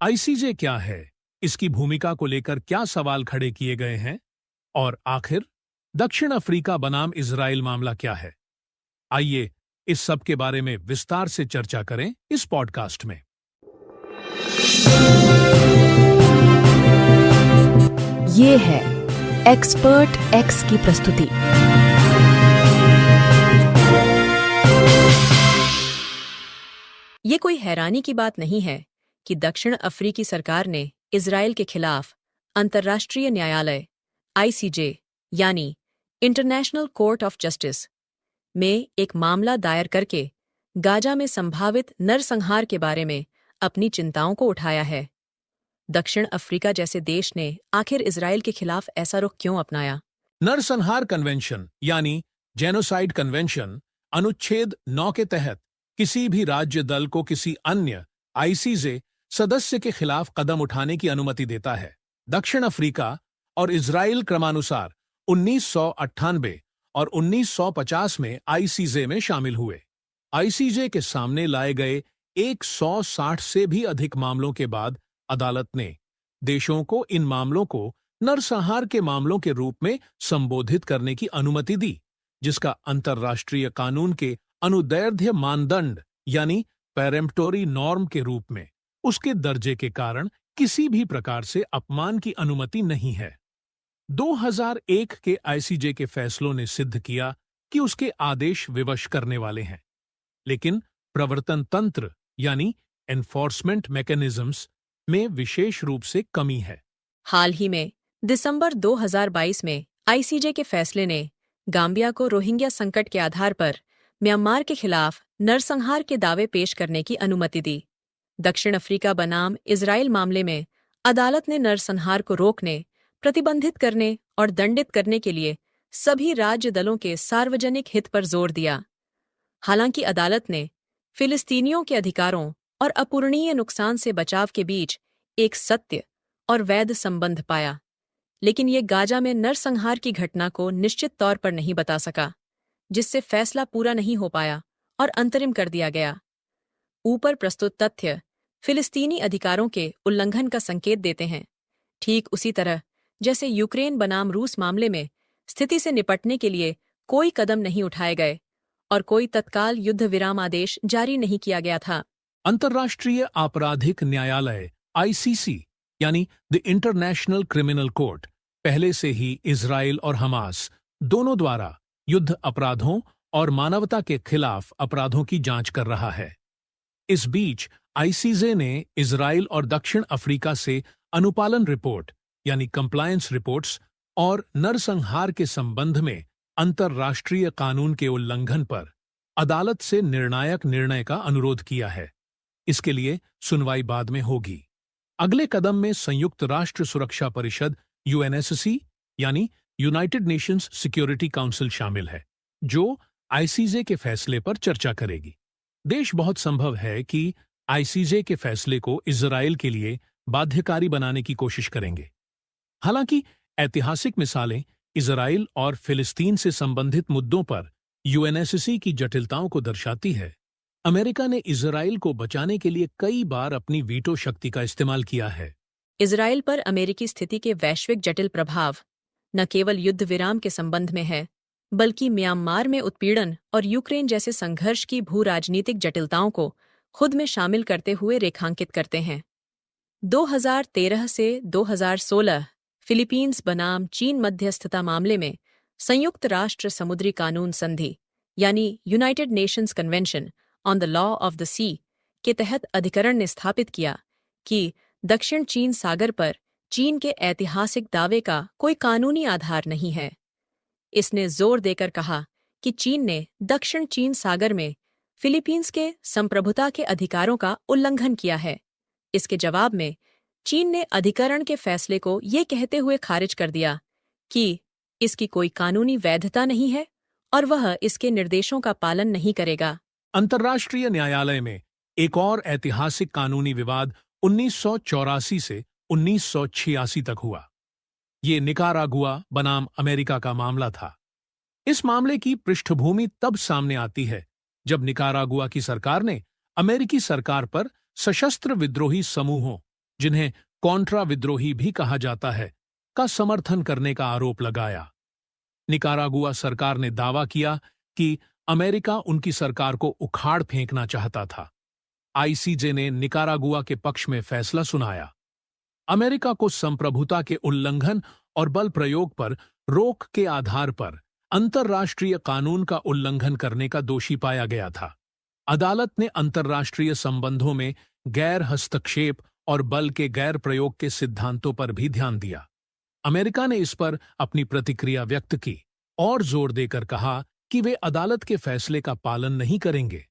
ICJ क्या है, इसकी भूमिका को लेकर क्या सवाल खड़े किए गए हैं और आखिर दक्षिण अफ्रीका बनाम इजराइल मामला क्या है। आइए इस सब के बारे में विस्तार से चर्चा करें इस पॉडकास्ट में। ये है एक्सपर्ट एक्स की प्रस्तुति। ये कोई हैरानी की बात नहीं है कि दक्षिण अफ्रीकी सरकार ने इजराइल के खिलाफ अंतर्राष्ट्रीय न्यायालय आईसीजे यानी इंटरनेशनल कोर्ट ऑफ जस्टिस में एक मामला दायर करके गाजा में संभावित नरसंहार के बारे में अपनी चिंताओं को उठाया है। दक्षिण अफ्रीका जैसे देश ने आखिर इजराइल के खिलाफ ऐसा रुख क्यों अपनाया? नरसंहार कन्वेंशन यानी जेनोसाइड कन्वेंशन अनुच्छेद 9 के तहत किसी भी राज्य दल को किसी अन्य आईसीजे सदस्य के खिलाफ कदम उठाने की अनुमति देता है। दक्षिण अफ्रीका और इजराइल क्रमानुसार 1998 और 1950 में आईसीजे में शामिल हुए। आईसीजे के सामने लाए गए 160 से भी अधिक मामलों के बाद अदालत ने देशों को इन मामलों को नरसंहार के मामलों के रूप में संबोधित करने की अनुमति दी, जिसका अंतर्राष्ट्रीय कानून के अनुदैर्ध्य मानदंड यानी पेरेम्पटोरी नॉर्म के रूप में उसके दर्जे के कारण किसी भी प्रकार से अपमान की अनुमति नहीं है। 2001 के आईसीजे के फैसलों ने सिद्ध किया कि उसके आदेश विवश करने वाले हैं, लेकिन प्रवर्तन तंत्र यानी एनफोर्समेंट मैकेनिज्म्स में विशेष रूप से कमी है। हाल ही में दिसंबर 2022 में आईसीजे के फैसले ने गाम्बिया को रोहिंग्या संकट के आधार पर म्यांमार के खिलाफ नरसंहार के दावे पेश करने की अनुमति दी। दक्षिण अफ्रीका बनाम इजराइल मामले में अदालत ने नरसंहार को रोकने, प्रतिबंधित करने और दंडित करने के लिए सभी राज्य दलों के सार्वजनिक हित पर जोर दिया। हालांकि अदालत ने फिलिस्तीनियों के अधिकारों और अपूरणीय नुकसान से बचाव के बीच एक सत्य और वैध संबंध पाया, लेकिन ये गाजा में नरसंहार की घटना को निश्चित तौर पर नहीं बता सका, जिससे फैसला पूरा नहीं हो पाया और अंतरिम कर दिया गया। ऊपर प्रस्तुत तथ्य फिलिस्तीनी अधिकारों के उल्लंघन का संकेत देते हैं, ठीक उसी तरह जैसे यूक्रेन बनाम रूस मामले में स्थिति से निपटने के लिए कोई कदम नहीं उठाए गए और कोई तत्काल युद्ध विराम आदेश जारी नहीं किया गया था। अंतर्राष्ट्रीय आपराधिक न्यायालय आईसीसी यानी द इंटरनेशनल क्रिमिनल कोर्ट पहले से ही इजराइल और हमास दोनों द्वारा युद्ध अपराधों और मानवता के खिलाफ अपराधों की जांच कर रहा है। इस बीच आईसीजे ने इजराइल और दक्षिण अफ्रीका से अनुपालन रिपोर्ट यानी कंप्लायंस रिपोर्ट्स और नरसंहार के संबंध में अंतर्राष्ट्रीय कानून के उल्लंघन पर अदालत से निर्णायक निर्णय का अनुरोध किया है। इसके लिए सुनवाई बाद में होगी। अगले कदम में संयुक्त राष्ट्र सुरक्षा परिषद यूएनएससी यानी यूनाइटेड नेशंस सिक्योरिटी काउंसिल शामिल है, जो आईसीजे के फैसले पर चर्चा करेगी। देश बहुत संभव है कि आईसीजे के फैसले को इजराइल के लिए बाध्यकारी बनाने की कोशिश करेंगे। हालांकि ऐतिहासिक मिसालें इजराइल और फिलिस्तीन से संबंधित मुद्दों पर यूएनएससी की जटिलताओं को दर्शाती है। अमेरिका ने इजराइल को बचाने के लिए कई बार अपनी वीटो शक्ति का इस्तेमाल किया है। इजराइल पर अमेरिकी स्थिति के वैश्विक जटिल प्रभाव न केवल युद्ध विराम के संबंध में है, बल्कि म्यांमार में उत्पीड़न और यूक्रेन जैसे संघर्ष की भू राजनीतिक जटिलताओं को खुद में शामिल करते हुए रेखांकित करते हैं। 2013 से 2016 फिलीपींस बनाम चीन मध्यस्थता मामले में संयुक्त राष्ट्र समुद्री कानून संधि यानी United Nations convention on the law of the sea के तहत अधिकरण ने स्थापित किया कि दक्षिण चीन सागर पर चीन के ऐतिहासिक दावे का कोई कानूनी आधार नहीं है। इसने जोर देकर कहा कि चीन ने दक्षिण चीन सागर में फिलीपींस के संप्रभुता के अधिकारों का उल्लंघन किया है। इसके जवाब में चीन ने अधिकरण के फैसले को ये कहते हुए खारिज कर दिया कि इसकी कोई कानूनी वैधता नहीं है और वह इसके निर्देशों का पालन नहीं करेगा। अंतर्राष्ट्रीय न्यायालय में एक और ऐतिहासिक कानूनी विवाद 1984 से 1986 तक हुआ। ये निकारागुआ बनाम अमेरिका का मामला था। इस मामले की पृष्ठभूमि तब सामने आती है जब निकारागुआ की सरकार ने अमेरिकी सरकार पर सशस्त्र विद्रोही समूहों जिन्हें कॉन्ट्रा विद्रोही भी कहा जाता है, का समर्थन करने का आरोप लगाया। निकारागुआ सरकार ने दावा किया कि अमेरिका उनकी सरकार को उखाड़ फेंकना चाहता था। आईसीजे ने निकारागुआ के पक्ष में फैसला सुनाया। अमेरिका को संप्रभुता के उल्लंघन और बल प्रयोग पर रोक के आधार पर अंतर्राष्ट्रीय कानून का उल्लंघन करने का दोषी पाया गया था। अदालत ने अंतर्राष्ट्रीय संबंधों में गैर हस्तक्षेप और बल के गैर प्रयोग के सिद्धांतों पर भी ध्यान दिया। अमेरिका ने इस पर अपनी प्रतिक्रिया व्यक्त की और जोर देकर कहा कि वे अदालत के फैसले का पालन नहीं करेंगे।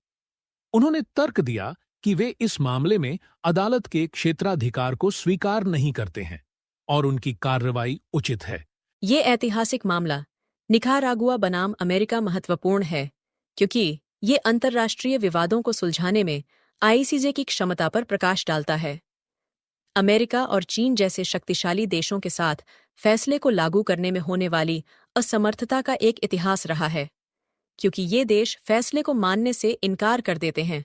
उन्होंने तर्क दिया कि वे इस मामले में अदालत के क्षेत्राधिकार को स्वीकार नहीं करते हैं और उनकी कार्रवाई उचित है। ये ऐतिहासिक मामला निकारागुआ बनाम अमेरिका महत्वपूर्ण है क्योंकि ये अंतर्राष्ट्रीय विवादों को सुलझाने में आईसीजे की क्षमता पर प्रकाश डालता है। अमेरिका और चीन जैसे शक्तिशाली देशों के साथ फैसले को लागू करने में होने वाली असमर्थता का एक इतिहास रहा है, क्योंकि ये देश फैसले को मानने से इनकार कर देते हैं।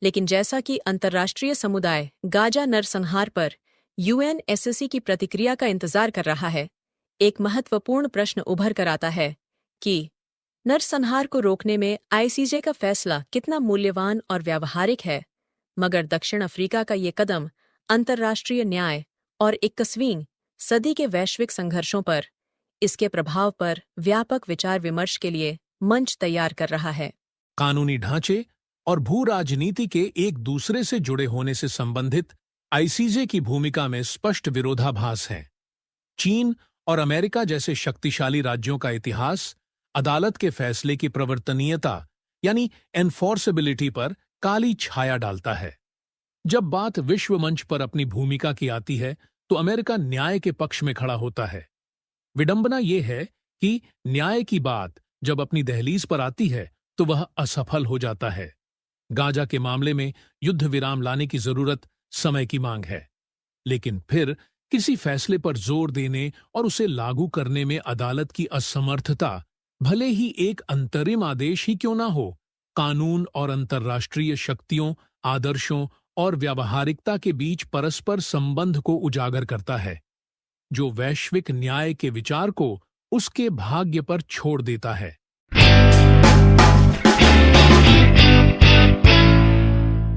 लेकिन जैसा कि अंतर्राष्ट्रीय समुदाय गाजा नरसंहार पर यूएनएससी की प्रतिक्रिया का इंतजार कर रहा है, एक महत्वपूर्ण प्रश्न उभर कर आता है कि नरसंहार को रोकने में आईसीजे का फैसला कितना मूल्यवान और व्यावहारिक है। मगर दक्षिण अफ्रीका का ये कदम अंतर्राष्ट्रीय न्याय और 21वीं सदी के वैश्विक संघर्षों पर, इसके प्रभाव पर व्यापक विचार विमर्श के लिए मंच तैयार कर रहा है। कानूनी ढांचे और भू राजनीति के एक दूसरे से जुड़े होने से संबंधित आईसीजे की भूमिका में स्पष्ट विरोधाभास है। चीन और अमेरिका जैसे शक्तिशाली राज्यों का इतिहास अदालत के फैसले की प्रवर्तनीयता यानी एनफोर्सेबिलिटी पर काली छाया डालता है। जब बात विश्व मंच पर अपनी भूमिका की आती है तो अमेरिका न्याय के पक्ष में खड़ा होता है। विडंबना यह है कि न्याय की बात जब अपनी दहलीज पर आती है तो वह असफल हो जाता है। गाजा के मामले में युद्ध विराम लाने की जरूरत समय की मांग है, लेकिन फिर किसी फैसले पर जोर देने और उसे लागू करने में अदालत की असमर्थता, भले ही एक अंतरिम आदेश ही क्यों ना हो, कानून और अंतर्राष्ट्रीय शक्तियों, आदर्शों और व्यावहारिकता के बीच परस्पर संबंध को उजागर करता है, जो वैश्विक न्याय के विचार को उसके भाग्य पर छोड़ देता है।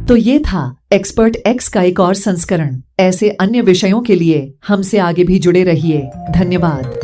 तो ये था एक्सपर्ट एक्स का एक और संस्करण। ऐसे अन्य विषयों के लिए हमसे आगे भी जुड़े रहिए। धन्यवाद।